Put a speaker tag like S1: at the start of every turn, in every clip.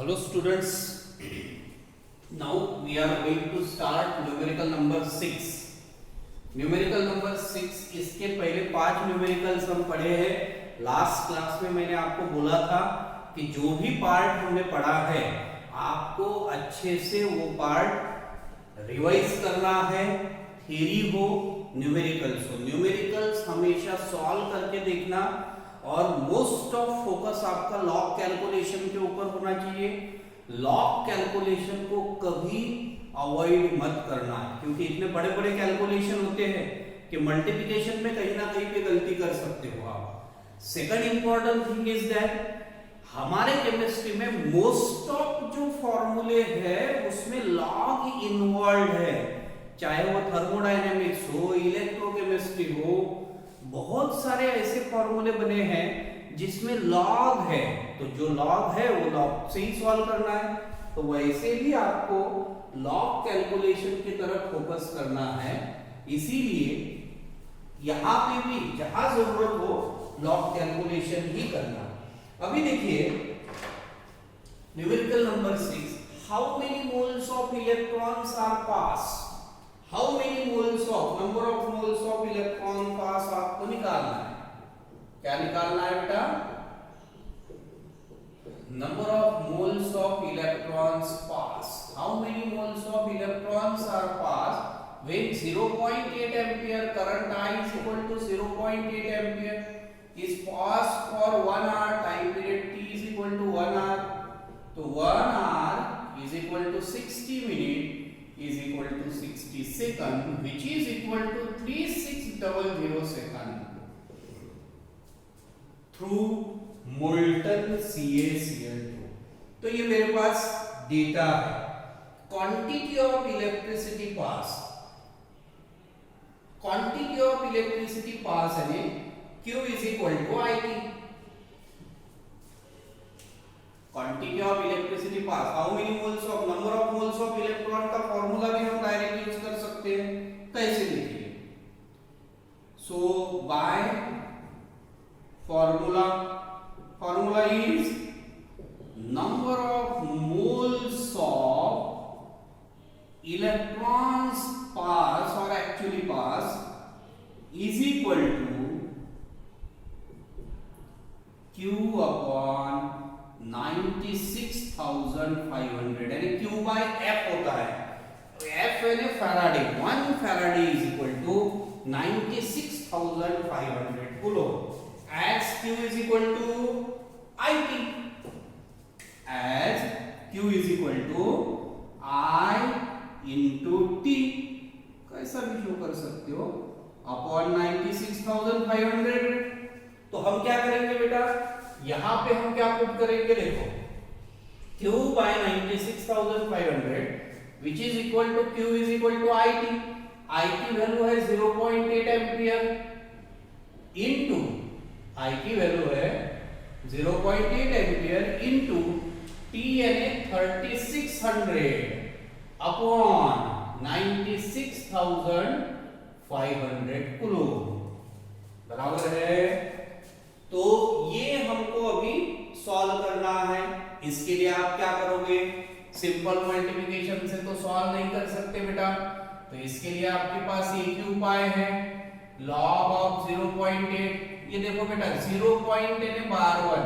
S1: Hello students, now we are going to start numerical number 6. Numerical number 6 इसके पहले 5 numericals हम पढ़े हैं। लास्ट क्लास में मैंने आपको बोला था कि जो भी पार्ट हमने पढ़ा है आपको अच्छे से वो पार्ट रिवाइज करना है, थ्योरी हो, न्यूमेरिकल्स हो। न्यूमेरिकल्स हमेशा सॉल्व करके देखना और मोस्ट ऑफ फोकस आपका लॉग कैलकुलेशन के ऊपर होना चाहिए। लॉग कैलकुलेशन को कभी अवॉइड मत करना है, क्योंकि इतने बड़े बड़े कैलकुलेशन होते हैं कि मल्टीप्लिकेशन में कहीं ना कहीं पे गलती कर सकते हो आप। Second important thing is that हमारे केमिस्ट्री में मोस्ट ऑफ जो फॉर्मूले है उसमें लॉग इन्वॉल्व है, चाहे वो थर्मोडायनेमिक्स हो, इलेक्ट्रोकेमिस्ट्री हो। बहुत सारे ऐसे फॉर्मूले बने हैं जिसमें लॉग है, तो जो लॉग है वो लॉग से ही सॉल्व करना है। तो वैसे भी आपको लॉग कैलकुलेशन की तरफ फोकस करना है, इसीलिए यहां पे भी जहां जरूरत हो लॉग कैलकुलेशन ही करना। अभी देखिए numerical number 6, how many moles of electrons are pass. How many moles of, number of moles of electron pass आपको निकालना है। क्या निकालना है बेटा? Number of moles of electrons pass. How many moles of electrons are pass when 0.8 ampere current I is equal to 0.8 ampere is passed for 1 hour, time period T is equal to 1 hour, तो 1 hour is equal to 60 minute is equal to 60 second, which is equal to 3600 second through molten CaCl2। तो ये मेरे पास data है। Quantity of electricity pass, quantity of electricity pass है Q is equal to IT। Quantity of electricity pass, how many moles of, number of moles of electron का formula भी हम direct use कर सकते हैं। कैसे देखिए? So by formula, formula is number of moles of electrons pass और actually pass is equal to Q upon 96,500, यानी Q बाय F होता है। F यानी Faraday, 1 Faraday is equal to 96,500 coulomb. as Q is equal to IT, as Q is equal to I into T, कैसा भी show कर सकते हो, upon 96,500। तो हम क्या करेंगे बेटा, यहां पे हम क्या पुट करेंगे, देखो Q by 96,500 which is equal to Q is equal to IT। IT value है 0.8 एम्पियर इनटू, I की वैल्यू है 0.8 एम्पियर इनटू T यानी 3600 अपॉन 96,500 कूलोम बराबर है। तो ये हमको अभी सॉल्व करना है। इसके लिए आप क्या करोगे, सिंपल मल्टीप्लिकेशन से तो सॉल्व नहीं कर सकते बेटा, तो इसके लिए आपके पास एक ही उपाय है, लॉग ऑफ 0.8। ये देखो बेटा 0.12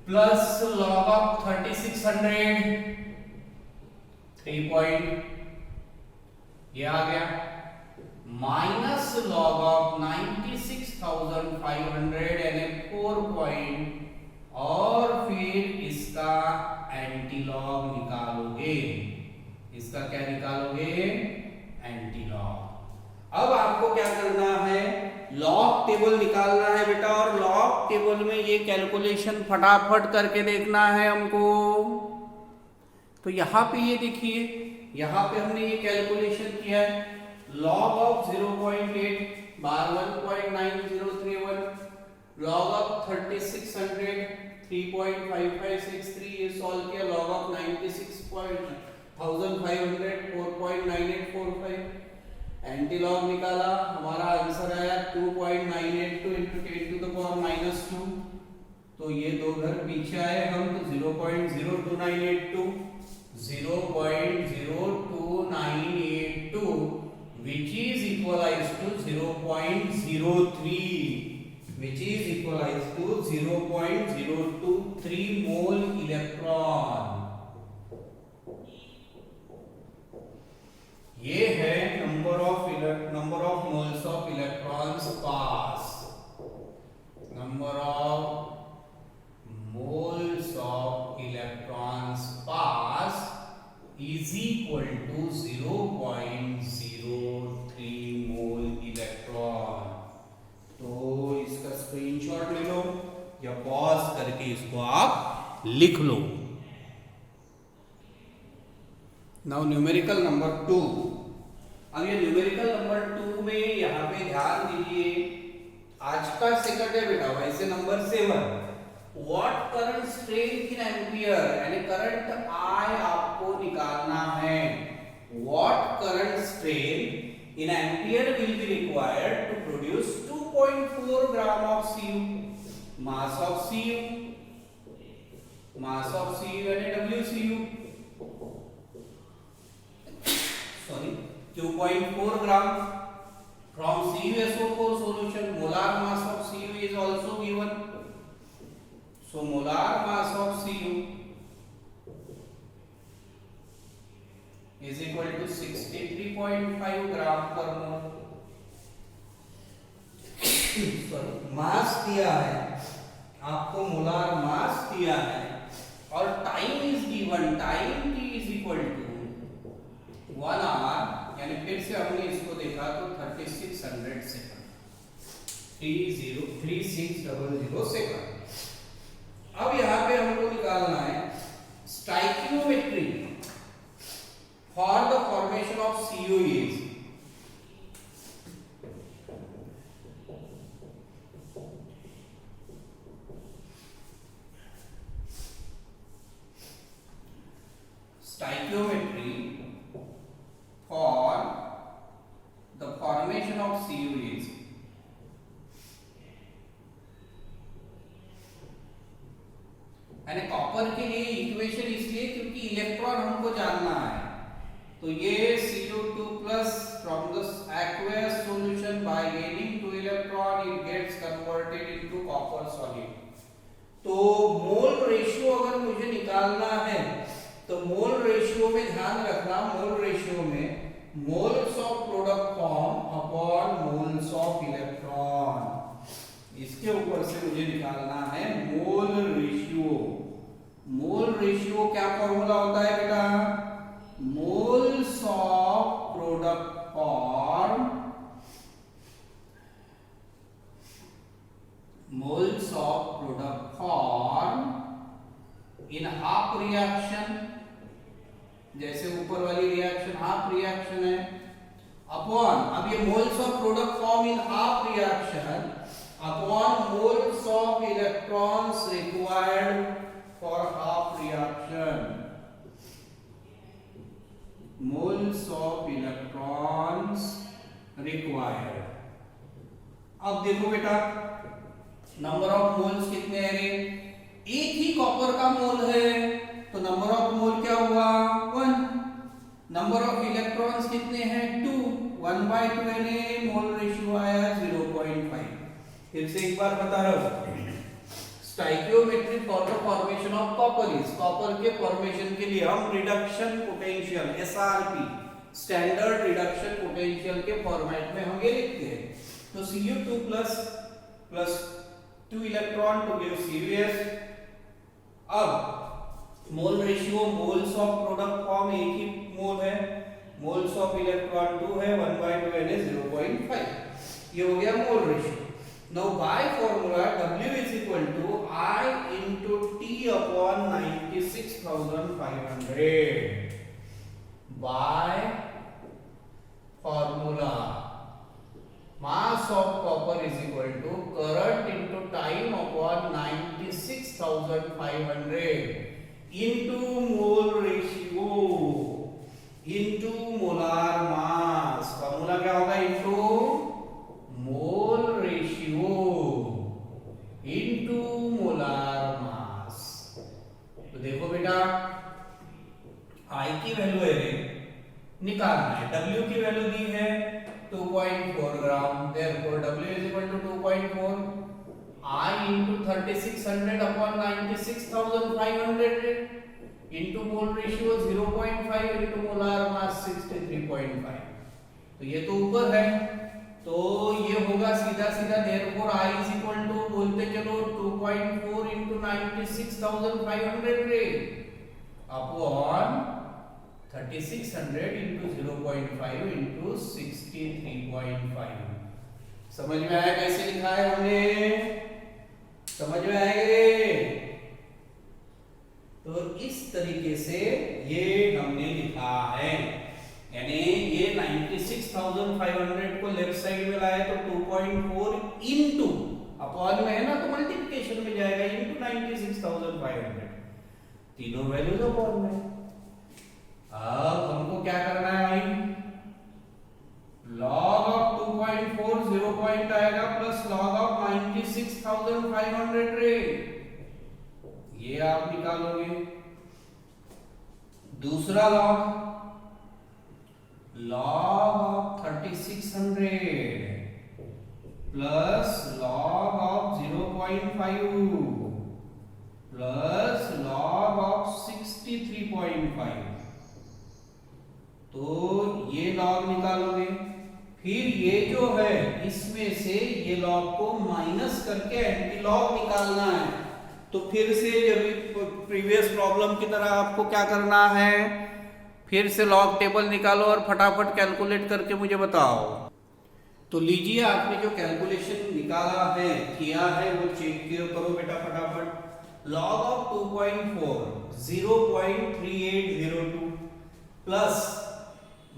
S1: प्लस लॉग ऑफ 3600 3 ये आ गया, माइनस लॉग ऑफ 96,500 यानी 4 और फिर इसका एंटी लॉग निकालोगे। इसका क्या निकालोगे? Anti log. अब आपको क्या करना है, लॉग टेबल निकालना है बेटा, और लॉग टेबल में ये कैलकुलेशन फटाफट करके देखना है हमको। तो यहां पे ये देखिए, यहां पे हमने ये कैलकुलेशन किया है, log of 0.8 bar 1.9031, log of 3600 3.5563, ये सॉल्व किया, लॉग ऑफ 96,500 4.9845, एंटी लॉग निकाला, हमारा आंसर आया 2.982 into 10 to the power -2। तो ये दो घर पीछे आए हम, तो 0.02982 0.02982 which is equalized to 0.03 which is equalized to 0.023 mole electron। ये है number of moles of electrons pass, number of moles of electrons pass is equal to 0.03 mole electron. तो इसका स्क्रीनशॉट ले लो या पॉज करके इसको आप लिख लो। Now numerical number 2। अब ये न्यूमेरिकल नंबर 2 में यहाँ पे ध्यान दीजिए, आज का सेकंड है बेटा, वैसे number 7 what current strength in ampere, यानी करंट आई आपको निकालना है। What current strength in ampere will be required to produce 2.4 gram of Cu, mass of Cu यानी WCU, sorry 2.4 gram from CuSO4 solution. Molar mass of Cu is also given, so molar mass of Cu is equal to 63.5 gram per mole। sorry mass दिया है आपको, molar mass दिया है और time is given, time t is equal to 1 hour, यानी फिर से हमने इसको देखा तो 3600 सेकंड, 3600 सेकंड। अब यहाँ पे हमको निकालना है stoichiometry for the formation of CuEs। Stoichiometry for the formation of CuEs। यानी कॉपर के लिए इक्वेशन इसलिए क्योंकि इलेक्ट्रॉन हमको जानना है, तो ये Cu2 plus from the aqueous solution by gaining 2 electron it gets converted into copper solid। तो मोल रेशियो अगर मुझे निकालना है तो मोल रेशियो में ध्यान रखना, मोल रेशियो में moles of product form upon moles of electron, इसके ऊपर से मुझे निकालना है मोल रेशियो। मोल रेशियो क्या फॉर्मूला होता है बेटा, moles of product form, moles of product form in half reaction, जैसे ऊपर वाली रिएक्शन हाफ रिएक्शन है, अपॉन, अब ये moles of product form in half reaction upon moles of electrons required for half reaction, moles of electrons required. अब देखो बेटा number of moles कितने हैं रे, एक ही कॉपर का मोल है तो नंबर ऑफ मोल क्या हुआ 1, नंबर ऑफ इलेक्ट्रॉन्स कितने हैं 2, 1/2 यानी मोल रेशियो आया 0.5। फिर से एक बार बता रहा हूं, stoichiometry for the formation of copper is, copper के फॉर्मेशन के लिए हम reduction potential SRP, standard reduction potential के फॉर्मेट में हम ये लिखते हैं। तो Cu2 plus 2 electron to give CuS। अब mole ratio, moles of product form एक ही मोल है, मोल्स ऑफ इलेक्ट्रॉन 2 है, 1/2 यानी 0.5, ये हो गया mole ratio. Now by formula W is equal to I into T upon 96,500 by formula mass of copper is equal to current into time upon 96,500 into mole ratio into molar mass। Formula क्या होगा, into mole ratio into molar molar mass. तो देखो बेटा I की value है निकालना है, W की वैल्यू दी है 2.4 ग्राम, therefore W is equal to 2.4 I into 3600 upon 96,500 into mole ratio 0.5 into molar mass 63.5। तो ये तो ऊपर है, तो ये होगा सीधा सीधा therefore I is equal to बोलते चलो 2.4 into 96,500 upon 3600 into 0.5 into 63.5। समझ में आया कैसे लिखा है हमने? समझ में आएंगे? तो इस तरीके से ये हमने लिखा है, यानी ये 96,500 को लेफ्ट साइड में लाए तो 2.4 इनटू अपॉन में है ना, तो मल्टीप्लिकेशन में जाएगा इनटू 96,500, तीनों वैल्यूज अपॉन में। अब हमको क्या करना है भाई, log ऑफ 2.4 0 पॉइंट आएगा प्लस log ऑफ 96,500 रे, ये आप निकालोगे। दूसरा log of 3600 plus log of 0.5 plus log of 63.5, तो ये लॉग निकालोगे। फिर ये जो है इसमें से ये लॉग को माइनस करके एंटी लॉग निकालना है। तो फिर से जब प्रीवियस प्रॉब्लम की तरह आपको क्या करना है, फिर से लॉग टेबल निकालो और फटाफट कैलकुलेट करके मुझे बताओ। तो लीजिए आपने जो कैलकुलेशन निकाला है किया है वो चेक करो बेटा फटाफट। लॉग ऑफ 2.4 0.3802 प्लस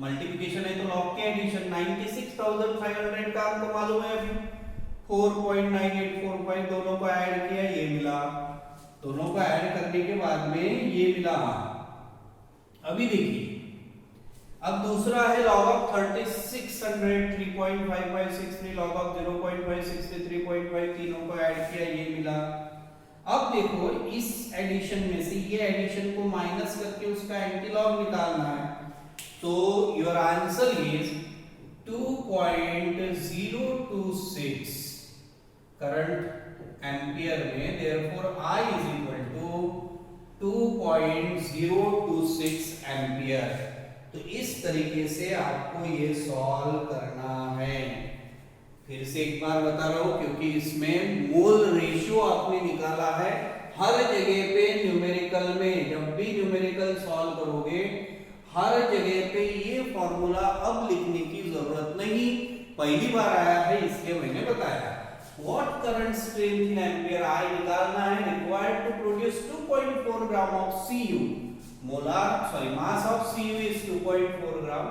S1: मल्टीप्लिकेशन है तो लॉग के एडिशन 96,500 का आपको मालूम है अभी 4.9845, दोनों को ऐड किया ये मिला, दोनों को ऐड करने के बाद में ये मिला। अभी देखिए अब दूसरा है log ऑफ 3600 3.5563 log ऑफ 0.563.5, तीनों को ऐड किया ये मिला। अब देखो इस एडिशन में से ये एडिशन को माइनस करके उसका एंटी लॉग निकालना है, तो your answer is 2.026 current ampere में, therefore I is equal to 2.026 ampere. तो इस तरीके से आपको ये सॉल्व करना है। फिर से एक बार बता रहा हूं क्योंकि इसमें मोल रेशियो आपने निकाला है, हर जगह पे न्यूमेरिकल में जब भी न्यूमेरिकल सॉल्व करोगे हर जगह पे ये फॉर्मूला अब लिखने की जरूरत नहीं, पहली बार आया है इसलिए मैंने बताया। What current strength in ampere I निकालना है, required to produce 2.4 gram of Cu, mass of Cu is 2.4 gram,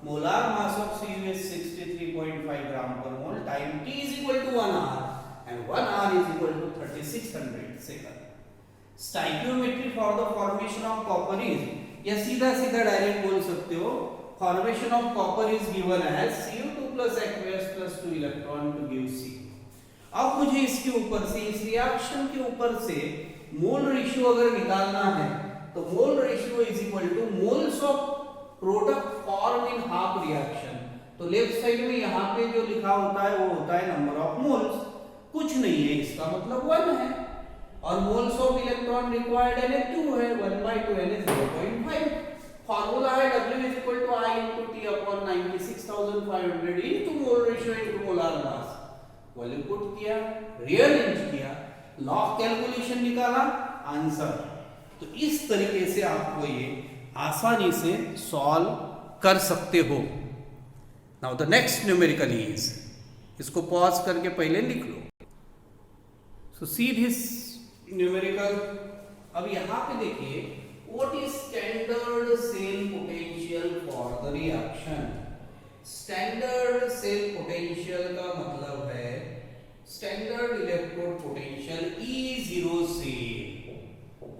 S1: molar mass of Cu is 63.5 gram per mole, time t is equal to 1 hour and 1 hour is equal to 3600 second. Stoichiometry for the formation of copper is, या सीधा सीधा direct बोल सकते हो, formation of copper is given as Cu2 plus aqueous plus 2 electron to give C। अब मुझे इसके ऊपर से, इस रिएक्शन के ऊपर से मोल रेशियो अगर निकालना है तो mole ratio is equal two moles of product form in half reaction. तो लेफ्ट साइड में यहाँ पे जो लिखा होता है वो होता है नंबर ऑफ मोल्स, कुछ नहीं है इसका मतलब 1 है, और moles of electron required Na2 है, 1/2 Na 0.5। फार्मूला है W is equal to I into T upon 96,500 into mole ratio into molar mass। Value put किया, रीअरेंज किया, लॉग कैलकुलेशन निकाला, आंसर। तो इस तरीके से आपको ये आसानी से सॉल्व कर सकते हो। Now the next numerical is, इसको पॉज करके पहले लिख लो। सो सी दिस न्यूमेरिकल। अब यहां पे देखिए what is standard cell potential for the reaction. Standard cell potential का मतलब है स्टैंडर्ड इलेक्ट्रोड पोटेंशियल E0 से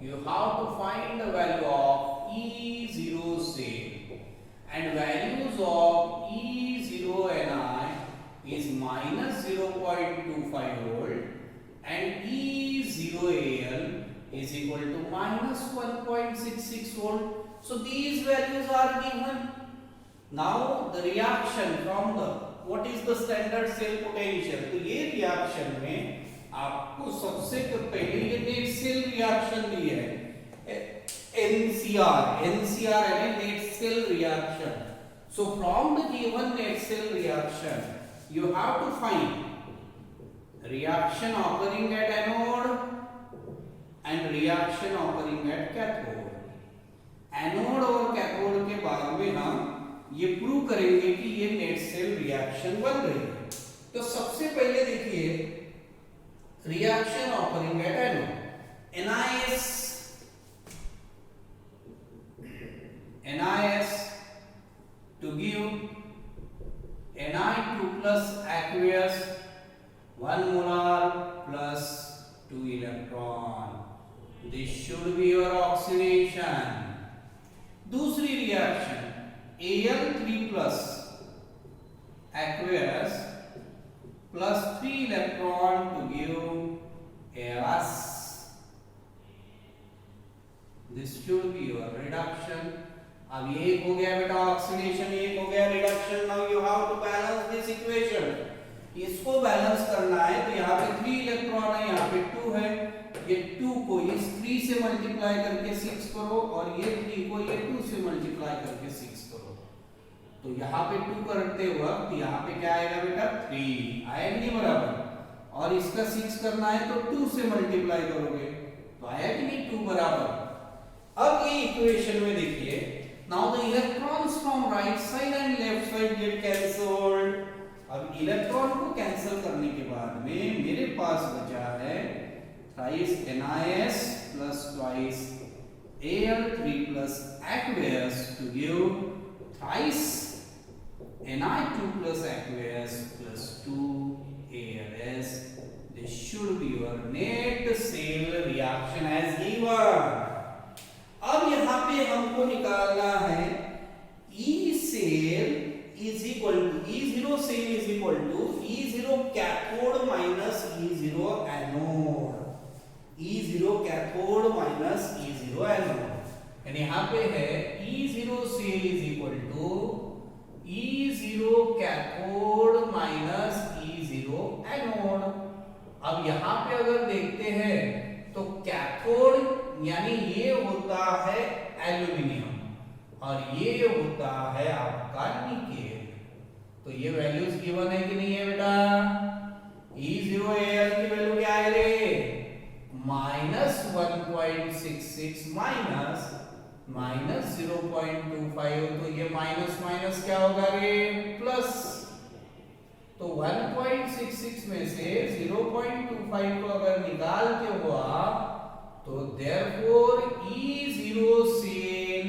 S1: you have to find the value of E0 cell, and values of E0 Ni is minus 0.25 volt and E0 H2O Al is equal to minus 1.66 volt. So these values are given. Now the reaction from the what is the standard cell potential? तो ये reaction में आपको सबसे पहले ये net cell reaction दी है NCR यानी net cell reaction. So from the given net cell reaction you have to find reaction occurring at anode and reaction occurring at cathode. Anode और कैथोड के बाद में हम ये प्रूव करेंगे कि ये नेट सेल रिएक्शन बन रही है. तो सबसे पहले देखिए reaction occurring at anode. NiS to give Na2 plus aqueous 1 molar plus 2 electron. This should be your oxidation. दूसरी reaction Al3 plus aqueous plus 3 electron to give As. This should be your reduction. अब ये एक हो गया बेटा oxidation, एक हो गया reduction. Now you have to balance this equation. इसको बैलेंस करना है तो यहाँ पे 3 इलेक्ट्रॉन है, यहाँ पे 2 है. ये 2 को इस 3 से मल्टीप्लाई करके 6 करो और ये 3 को ये 2 से मल्टीप्लाई करके 6 करो. तो यहाँ पे 2 करते वक्त यहाँ पे क्या आएगा बेटा 3 आएगा नहीं बराबर. और इसका 6 करना है तो 2 से मल्टीप्लाई करोगे तो आएगा कि नहीं 2 बराबर. अब ये इक्वेशन में देखिए now the electrons from right side and left side get cancelled. अब इलेक्ट्रॉन को कैंसिल करने के बाद में मेरे पास बचा है thrice NiS plus twice Al3 plus aqueous to give thrice Na2 plus aqueous plus 2 Als. This should be your net cell reaction as given. अब यहाँ पे हमको निकालना है E cell is equal to E0 cell is equal to E0 cathode minus E0 anode. E0 cathode minus E0 anode. यानी यहाँ पे है E0 cell is equal to E0 cathode minus E0 anode. अब यहाँ पे अगर देखते हैं तो कैथोड यानी ये होता है एल्यूमिनियम और ये होता है आपका निकेल. तो ये वैल्यूज गिवन है कि नहीं है बेटा. E0Al की वैल्यू क्या है रे माइनस 1.66 माइनस 0.25. तो ये माइनस माइनस क्या होगा रे प्लस. तो 1.66 में से 0.25 को अगर निकालते हो आप तो therefore E0 cell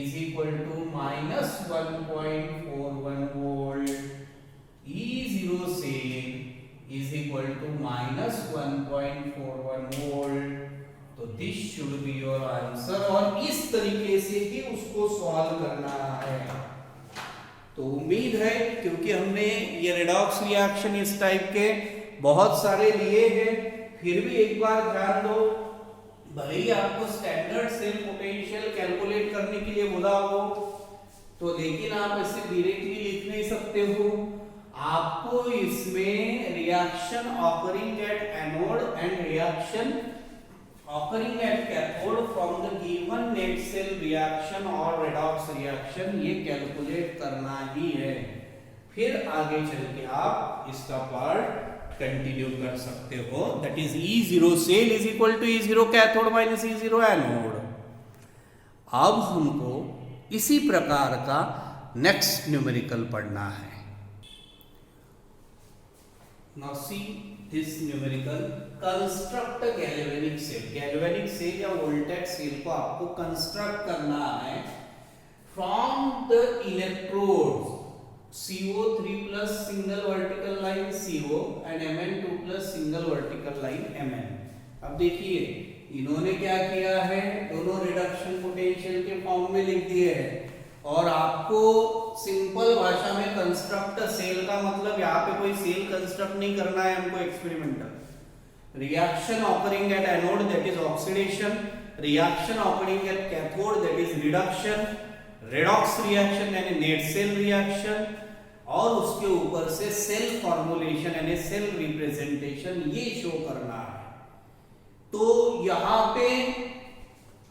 S1: is equal to minus 1.41 volt. E0 cell is equal to minus 1.41 volt. तो this should be your answer. और इस तरीके से ही उसको सॉल्व करना है. तो उम्मीद है क्योंकि हमने ये रेडॉक्स रिएक्शन इस टाइप के बहुत सारे लिए हैं, फिर भी एक बार ध्यान दो. भले ही आपको स्टैंडर्ड सेल पोटेंशियल कैलकुलेट करने के लिए बोला हो तो लेकिन आप इसे डायरेक्टली लिख नहीं सकते हो. आपको इसमें reaction occurring at anode and reaction occurring at cathode from the given net cell reaction और रेडॉक्स रिएक्शन ये कैलकुलेट करना ही है. फिर आगे चल के आप इसका पार्ट कंटिन्यू कर सकते हो. That is E0 cell is equal to E0 cathode minus E0 anode. अब हमको इसी प्रकार का नेक्स्ट न्यूमेरिकल पढ़ना है. Now see this numerical. Construct galvanic cell. Galvanic cell या वोल्टेज सेल को आपको कंस्ट्रक्ट करना है from the electrodes CO3 plus single vertical line CO and Mn2 plus single vertical line Mn. अब देखिए इन्होंने क्या किया है, दोनों रिडक्शन पोटेंशियल के फॉर्म में लिख दिए हैं और आपको सिंपल भाषा में कंस्ट्रक्ट सेल का मतलब यहाँ पे कोई सेल कंस्ट्रक्ट नहीं करना है हमको experimental. reaction occurring at anode that is oxidation, reaction occurring at cathode that is reduction, redox reaction यानी नेट सेल रिएक्शन, और उसके ऊपर से सेल फॉर्मुलेशन यानी सेल रिप्रेजेंटेशन ये शो करना है। तो यहाँ पे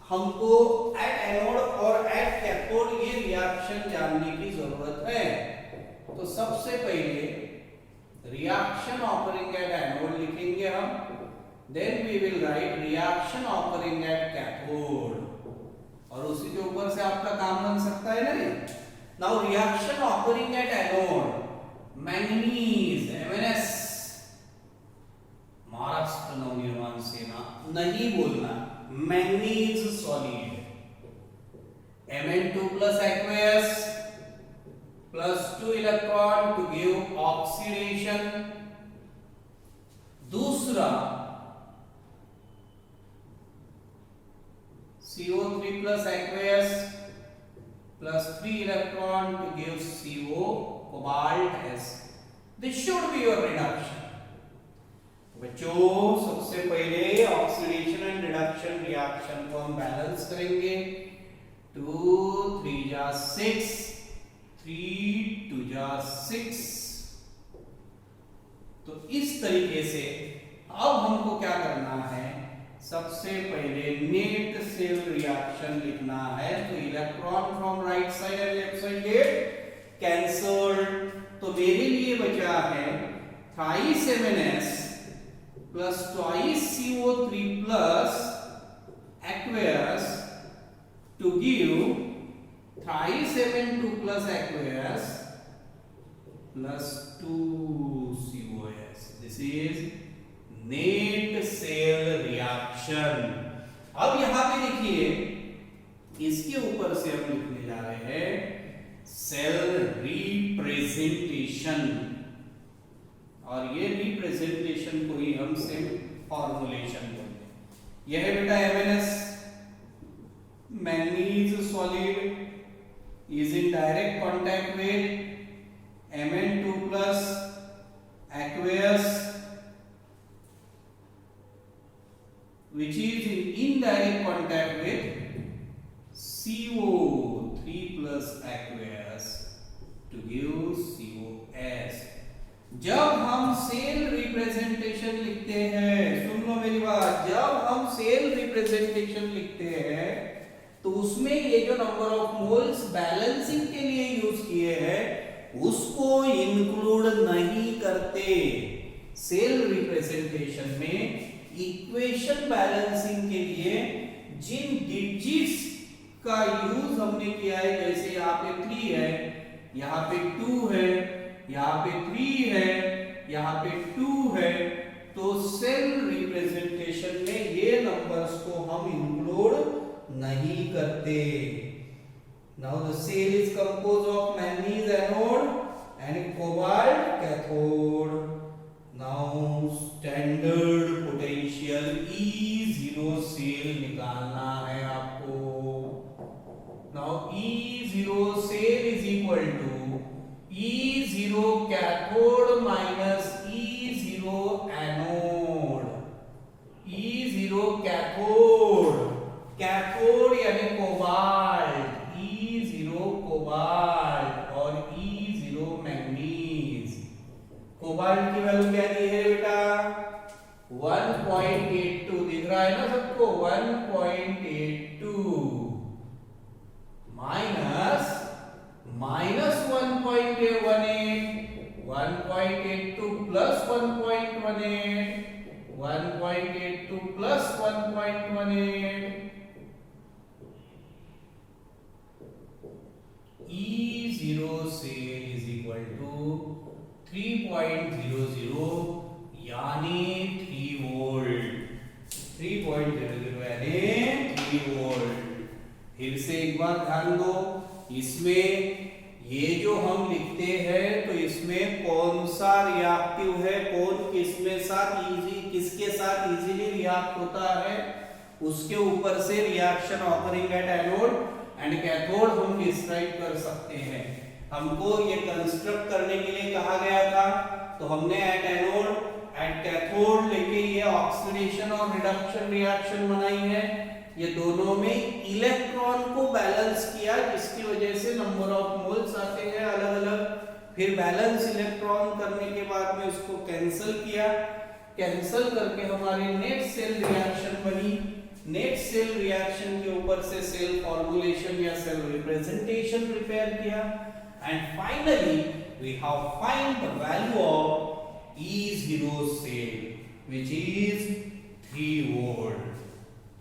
S1: हमको एट एनोड और एट कैथोड ये रिएक्शन जानने की जरूरत है। तो सबसे पहले रिएक्शन ऑकरिंग एट एनोड लिखेंगे हम, then we will write reaction occurring at cathode, और उसी के ऊपर से आपका काम बन सकता है ना। Now reaction occurring at anode, manganese MnS, Maharashtra Navnirman सेना, नहीं बोलना, manganese solid, Mn2 plus aqueous plus 2 electron to give oxidation। दूसरा CO3 plus aqueous plus 3 electron to give CO cobalt S। This should be your reduction। बच्चों सबसे पहले oxidation and reduction reaction को हम balance करेंगे। 2 3 जा 6, 3 2 जा 6। तो इस तरीके से अब हमको क्या करना है, सबसे पहले नेट सेल रिएक्शन लिखना है। तो electron from right side and left side get cancelled. तो मेरे लिए बचा है thrice MnS plus twice CO3 plus aqueous to give thrice Mn2 plus aqueous plus 2 COS। This is net cell reaction। अब यहां पे देखिए, इसके ऊपर से हम लिखने जा रहे हैं सेल रिप्रेजेंटेशन, और ये रिप्रेजेंटेशन को ही हम सेल फॉर्मुलेशन बोलते हैं। यह है बेटा MnS, manganese solid is in direct contact with Mn2 plus aqueous which is in indirect contact with CO3 plus aqueous to give COS। जब हम सेल रिप्रेजेंटेशन लिखते हैं, सुन लो मेरी बात, जब हम सेल रिप्रेजेंटेशन लिखते हैं तो उसमें ये जो नंबर ऑफ मोल्स बैलेंसिंग के लिए यूज किए हैं उसको इंक्लूड नहीं करते। सेल रिप्रेजेंटेशन में इक्वेशन बैलेंसिंग के लिए जिन डिजिट्स का यूज हमने किया है, जैसे यहाँ पे 3 है, यहाँ पे 2 है, यहाँ पे 3 है, यहाँ पे 2 है, तो सेल रिप्रेजेंटेशन में ये नंबर्स को हम इंक्लूड नहीं करते। Now the cell is composed of manganese anode and cobalt cathode. Now standard potential E0 cell निकालना है आपको। Now E0 cell is equal to E0 cathode minus E0 anode. E0 cathode, cathode यानी cobalt, E0 cobalt और E0 manganese. Cobalt की value क्या दी है बेटा, 1.82 दिख रहा है ना सबको, 1.82 minus -1.18, 1.82 plus 1.18, 1.82 plus 1.18, E0 cell is equal to 3.00 यानी 3 वोल्ट। 3.00 यानी 3 वोल्ट। फिर से एक बात ध्यान दो, इसमें ये जो हम लिखते हैं तो इसमें कौन सा रिएक्टिव है, कौन किसके साथ इजीली रिएक्ट होता है, उसके ऊपर से reaction occurring at anode and cathode हम डिस्क्राइब कर सकते हैं। हमको ये कंस्ट्रक्ट करने के लिए कहा गया था, तो हमने एट एनोड एट कैथोड लेके ये ऑक्सीडेशन और रिडक्शन रिएक्शन बनाई है। ये दोनों में इलेक्ट्रॉन को बैलेंस किया, जिसकी वजह से नंबर ऑफ मोल्स आते हैं अलग अलग। फिर बैलेंस इलेक्ट्रॉन करने के बाद में उसको कैंसिल किया, कैंसिल करके हमारी नेट सेल रिएक्शन बनी। नेट सेल रिएक्शन के ऊपर से सेल फॉर्मुलेशन या सेल रिप्रेजेंटेशन प्रिपेयर किया, and finally we have find the value of E0 cell which is 3 volt.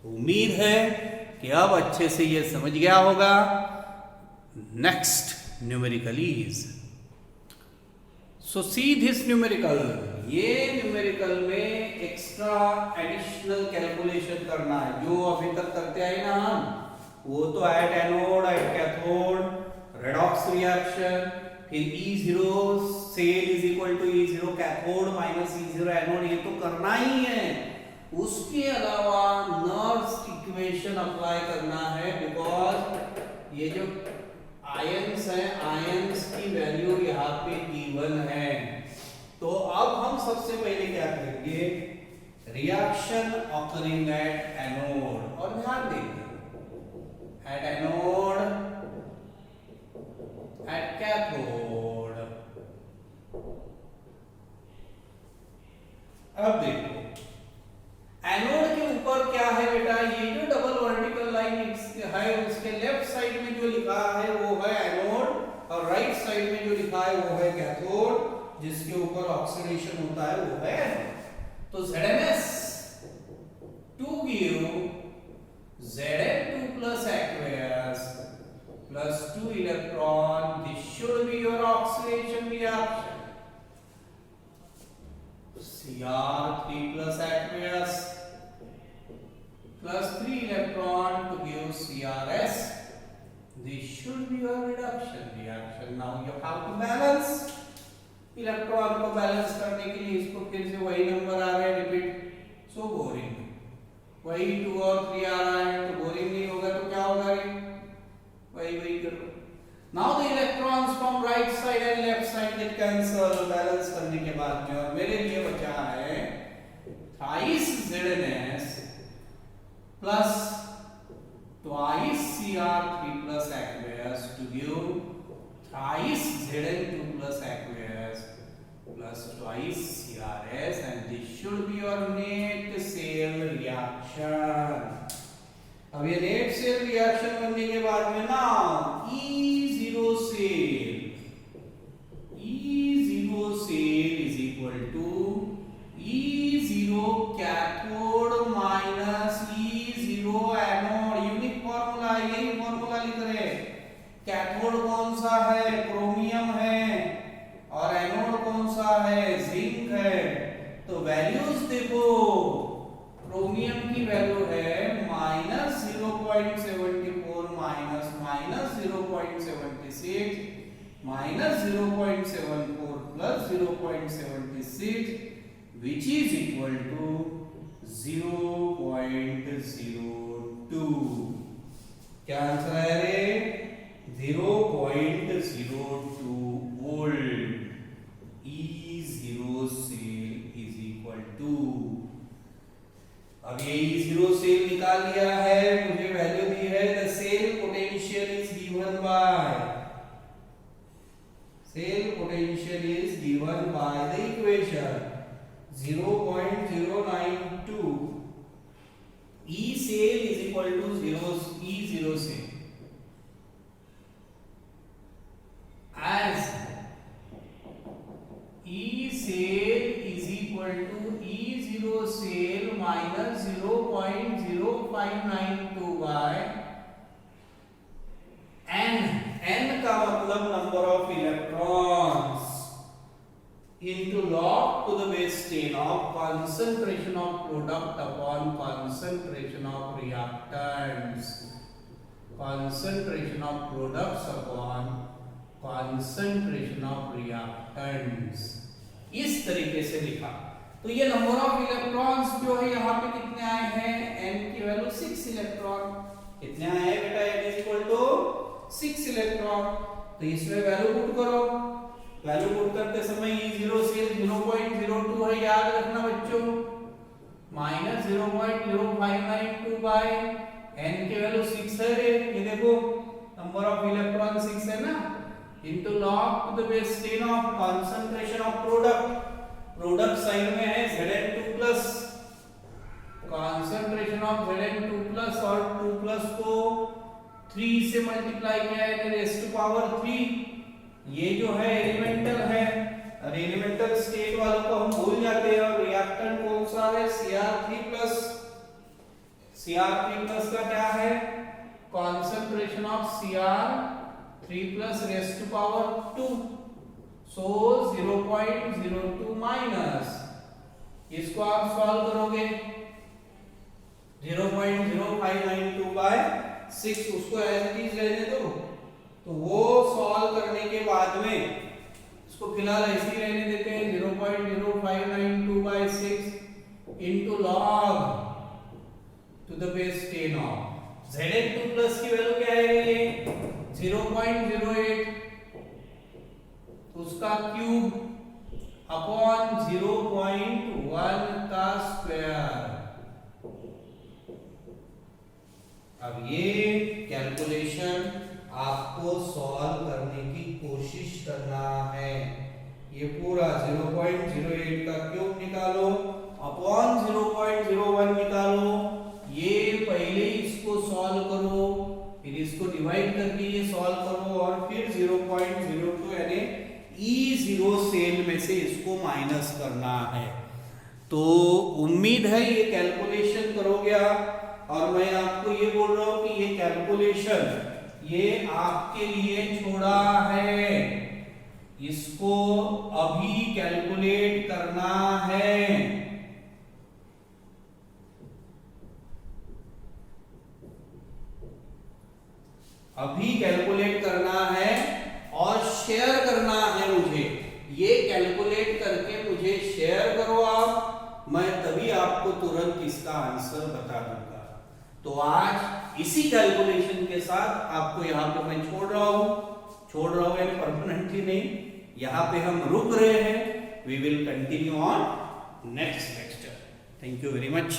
S1: उम्मीद है कि अब अच्छे से ये समझ गया होगा। Next numerical is, so C this numerical, ये न्यूमेरिकल में एक्स्ट्रा एडिशनल कैलकुलेशन करना है जो अभी तक करते आए ना हम, वो तो at anode at cathode redox reaction, फिर E0 cell is equal to E0 cathode minus E0 anode, ये तो करना ही है। उसके अलावा नर्व्स इक्वेशन अप्लाई करना है, बिकॉज ये जो आयंस है, आयंस की वैल्यू यहाँ पे गिवन है। तो अब हम सबसे पहले क्या करेंगे, रिएक्शन ऑकरिंग एट एनोड, और ध्यान देंगे एट एनोड एट कैथोड। अब देखो एनोड के ऊपर क्या है बेटा, ये जो डबल वर्टिकल लाइन है उसके लेफ्ट साइड में जो लिखा है वो है एनोड, और राइट साइड में जो लिखा है वो है कैथोड, जिसके ऊपर ऑक्सीडेशन होता है वो है एनोड। तो ZnS to give Zn2 plus aqueous plus 2 electron, this should be your oxidation reaction। Cr3 plus aqueous plus 3 electron to give Crs, this should be your reduction reaction। Now you have to balance, electron को balance करने के लिए इसको फिर से वही number आ रहे हैं रिपीट, सो बोरिंग, वही 2 और 3 आ रहा है, तो बोरिंग नहीं होगा तो क्या होगा रे, वही करो। Now the electrons from right side and left side get cancel, balance करने के बाद में, और मेरे लिए बचा है thrice ZnS plus twice Cr3 plus aqueous to give thrice Zn2 plus aqueous plus twice Crs, and this should be your net cell reaction। अब ये नेट सेल रिएक्शन बनने के बाद में ना E0 cell is equal to E0 cathode minus E0 anode, unique formula, यही formula लिख रहे हैं। कैथोड कौन सा है, क्रोमियम है, और एनोड कौन सा है, जिंक है। तो वैल्यूज देखो, क्रोमियम की वैल्यू है minus 0.74 minus minus 0.76 minus 0.74 plus 0.76 which is equal to 0.02। क्या आंसर है रे, 0.02 volt. E0 cell is equal to, अब ये E0 सेल निकाल लिया है, मुझे वैल्यू दी है, the cell potential is given by, cell potential is given by the equation 0.092, E cell is equal to E0 cell, as E cell is equal to E0 cell minus 0.0592 by n, n का मतलब number of electrons into log to the base 10 of concentration of product upon concentration of reactants, concentration of products upon concentration of reactants, इस तरीके से लिखा। तो ये number of electrons जो है यहाँ पे कितने आए हैं, n की वैल्यू 6 इलेक्ट्रॉन, कितने आए हैं बेटा, n is equal to 6 electron. तो इसमें वैल्यू पुट करो, वैल्यू पुट करते समय E0 सेल 0.02 है, याद रखना माइनस 0.0592 बाय n की वैल्यू 6 है रे, ये देखो नंबर ऑफ इलेक्ट्रॉन 6 है ना, into log to the base 10 of concentration of product side में है Zn2 plus concentration of Zn2 plus और 2 प्लस को 3 से मल्टीप्लाई किया है रेज़ टू पावर 3। ये जो है एलिमेंटल है, और एलिमेंटल स्टेट वालों को हम भूल जाते हैं। और रिएक्टेंट कौन सा है? Cr3 plus. Cr3 प्लस का क्या है? Concentration of Cr3 plus raise to power 2, so 0.02 minus, इसको आप सॉल्व करोगे 0.0592 बाय 6, उसको एज इट इज रहने दो। तो वो सॉल्व करने के बाद में इसको फिलहाल ऐसे ही रहने देते हैं 0.0592 by 6 into log to the base 10 of Zn2 plus की वैल्यू क्या है? ये 0.08, उसका क्यूब अपॉन 0.1 का स्क्वायर। अब ये कैलकुलेशन आपको सॉल्व करने की कोशिश करना है। ये पूरा 0.08 का क्यूब निकालो अपॉन 0.01 निकालो, ये पहले इसको सॉल्व करो, फिर इसको डिवाइड करके ये सॉल्व करो, और फिर 0.02 यानी E0 सेल में से इसको माइनस करना है। तो उम्मीद है ये कैलकुलेशन करोगे आप। और मैं आपको ये बोल रहा हूं कि ये कैलकुलेशन ये आपके लिए छोड़ा है, इसको अभी कैलकुलेट करना है। अभी कैलकुलेट करना है और शेयर करना है मुझे। ये कैलकुलेट करके मुझे शेयर करो आप, मैं तभी आपको तुरंत इसका आंसर बता दूंगा। तो आज इसी कैलकुलेशन के साथ आपको यहाँ पे मैं छोड़ रहा हूँ यानी परमानेंटली नहीं, यहाँ पे हम रुक रहे हैं। We will continue on next lecture. Thank you very much.